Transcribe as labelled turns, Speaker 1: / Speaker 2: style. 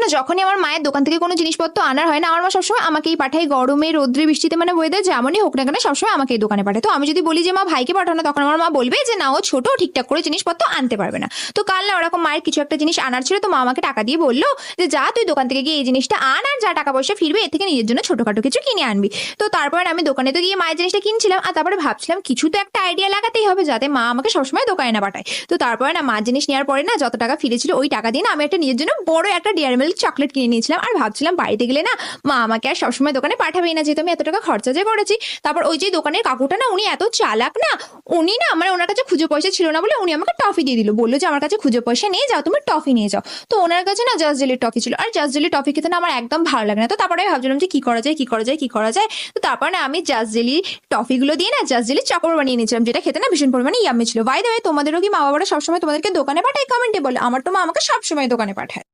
Speaker 1: না যখনই আমার মায়ের দোকান থেকে কোনো জিনিসপত্র আনার হয় না, আমার মা সবসময় আমাকেই পাঠায়, গরমে রোদ্রে বৃষ্টিতে মানে ওয়েদার যেমনই হোক না কেন সবসময় আমাকে এই দোকানে পাঠায়। তো আমি যদি বলি যে মা ভাইকে পাঠানো, তখন আমার মা বলবে যে না ও ছোট, ঠিকঠাক করে জিনিসপত্র আনতে পারবে না। তো কাল না ওরকম মায়ের কিছু একটা জিনিস আনার ছিল, তো মা আমাকে টাকা দিয়ে বললো যে যা তুই দোকান থেকে গিয়ে এই জিনিসটা আন, আর যা টাকা পয়সা ফিরবে এর থেকে নিজের জন্য ছোটখাটো কিছু কিনে আনবি। তো তারপর আমি দোকানে তো গিয়ে মায়ের জিনিসটা কিনছিলাম, আর তারপরে ভাবছিলাম কিছু তো একটা আইডিয়া লাগাতেই হবে যাতে মা আমাকে সবসময় দোকানে না পাঠায়। তো তারপরে না মার জিনিস নেওয়ার পরে না যত টাকা ফিরেছিল ওই টাকা দিয়ে না আমি একটা নিজের জন্য বড় একটা ডেয়ারি মিল্ক চকলেট কিনে নিয়েছিলাম, আর ভাবছিলাম বাড়িতে গেলে না মা আমাকে আর সবসময় দোকানে পাঠাবেই না, যেহেতু আমি এত টাকা খরচা যে করেছি। তারপর ওই যে দোকানের কাকুটা না উনি এত চালাক না, উনি না মানে ওনার কাছে খুঁজে পয়সা ছিল না বলে উনি আমাকে টফি দিয়ে দিল, বললো যে আমার কাছে খুঁজে পয়সা নেই, যাও তুমি টফি নিয়ে যাও। তো ওনার কাছে না জাস্ট জেলির টফি ছিল, আর জাস্ট জেলি টফি খেতে না আমার একদম ভালো লাগে না। তো তারপরে আমি ভাবছিলাম যে কি করা যায় কি করা যায় কি করা যায়। তো তারপর না আমি জাস্ট জেলি টফিগুলো দিয়ে না জাস্ট জেলি চকোবার বানিয়ে নিয়েছিলাম, যেটা খেতে না ভীষণ পরিমাণে ইয়াম্মি ছিল। বাই দ্য ওয়ে, তোমাদেরও কি মা বাবারা সবসময় তোমাদেরকে দোকানে পাঠায়? কমেন্টে বলে। আমার তো মা আমাকে সবসময় দোকানে পাঠায়।